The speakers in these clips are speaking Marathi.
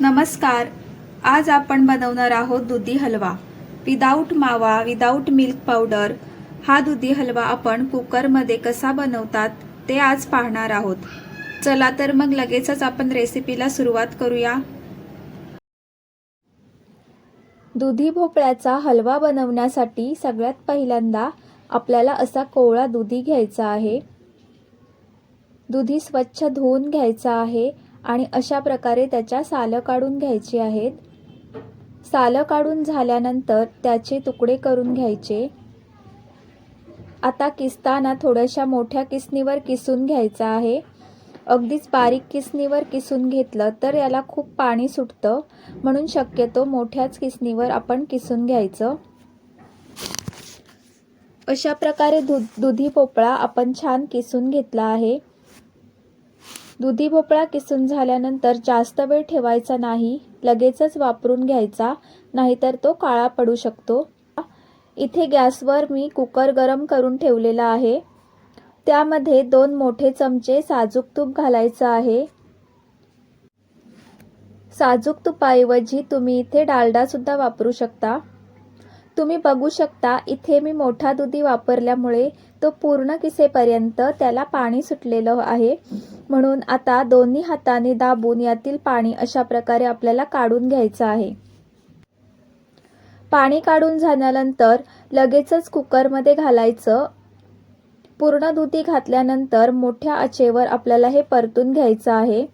नमस्कार. आज आपण बनवणार आहोत दुधी हलवा. विदाऊट मावा, विदाऊट मिल्क पावडर हा दुधी हलवा आपण कुकरमध्ये कसा बनवतात ते आज पाहणार आहोत. चला तर मग लगेचच आपण रेसिपीला सुरुवात करूया. दुधी भोपळ्याचा हलवा बनवण्यासाठी सगळ्यात पहिल्यांदा आपल्याला असा कोवळा दुधी घ्यायचा आहे. दुधी स्वच्छ धुवून घ्यायचा आहे आणि अशा प्रकारे त्याच्या सालं काढून घ्यायची आहेत. सालं काढून झाल्यानंतर त्याचे तुकडे करून घ्यायचे. आता किसताना थोड्याशा मोठ्या किसणीवर किसून घ्यायचा आहे. अगदीच बारीक किसणीवर किसून घेतलं तर याला खूप पाणी सुटतं, म्हणून शक्यतो मोठ्याच किसणीवर आपण किसून घ्यायचं. अशा प्रकारे दुधी भोपळा आपण छान किसून घेतला आहे. दुधी भोपळा किसून झाल्यानंतर जास्त वेळ ठेवायचा नाही, लगेचच वापरून घ्यायचा, नाहीतर तो काळा पडू शकतो. इथे गॅसवर मी कुकर गरम करून ठेवलेला आहे. त्यामध्ये 2 मोठे चमचे साजूक तूप घालायचं आहे. साजूक तुपाऐवजी तुम्ही इथे डालडा सुद्धा वापरू शकता. तुम्ही बघू शकता इथे मी मोठा दुधी वापरल्यामुळे तो पूर्ण किसेपर्यंत त्याला पाणी सुटलेलं आहे, म्हणून आता दोन्ही हाताने दाबून यातील पाणी अशा प्रकारे आपल्याला काढून घ्यायचं आहे. पाणी काढून झाल्यानंतर लगेचच कुकरमध्ये घालायचं. पूर्ण दुधी घातल्यानंतर मोठ्या आचेवर आपल्याला हे परतून घ्यायचं आहे.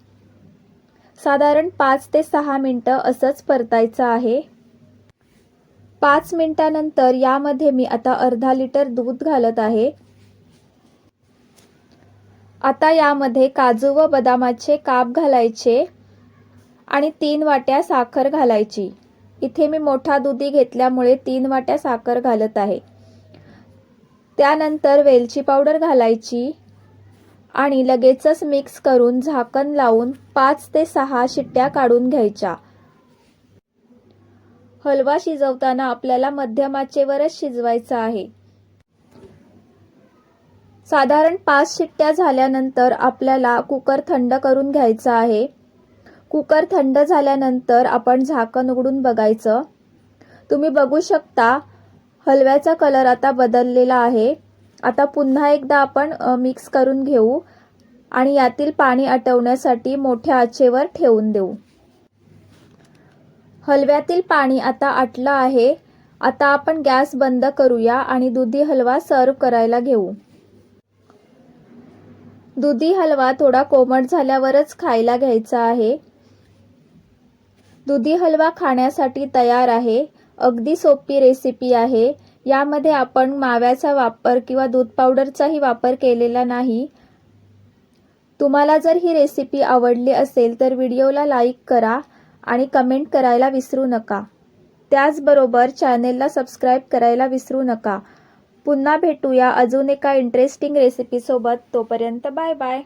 साधारण 5 ते 6 मिनिटं असंच परतायचं आहे. 5 मिनिटानंतर यामध्ये मी आता अर्धा लिटर दूध घालत आहे. आता यामध्ये काजू व बदामाचे काप घालायचे आणि 3 वाट्या साखर घालायची. इथे मी मोठा दुधी घेतल्यामुळे 3 वाट्या साखर घालत आहे. त्यानंतर वेलची पावडर घालायची आणि लगेचच मिक्स करून झाकण लावून 5 ते 6 शिट्ट्या काढून घ्यायच्या. हलवा शिजवताना आपल्याला मध्यम आचेवरच शिजवायचा आहे. साधारण 5 शिट्ट्या झाल्यानंतर आपल्याला कुकर थंड करून घ्यायचा आहे. कुकर थंड झाल्यानंतर आपण झाकण उघडून बघायचं. तुम्ही बघू शकता हलव्याचा कलर आता बदललेला आहे. आता पुन्हा एकदा आपण मिक्स करून घेऊ आणि यातील पाणी आटवण्यासाठी मोठ्या आचेवर ठेवून देऊ. हलव्यातील पाणी आता आटलं आहे. आता आपण गॅस बंद करूया आणि दुधी हलवा सर्व करायला घेऊ. दुधी हलवा थोडा कोमट झाल्यावरच खायला घ्यायचा आहे. दुधी हलवा खाण्यासाठी तयार आहे. अगदी सोपी रेसिपी आहे. यामध्ये आपण माव्याचा वापर किंवा दूध पावडरचाही वापर केलेला नाही. तुम्हाला जर ही रेसिपी आवडली असेल तर व्हिडिओला लाईक करा आणि कमेंट करायला विसरू नका. त्याचबरोबर चॅनेलला सबस्क्राईब करायला विसरू नका. पुन्हा भेटूया अजून एका इंटरेस्टिंग रेसिपीसोबत. तोपर्यंत बाय बाय.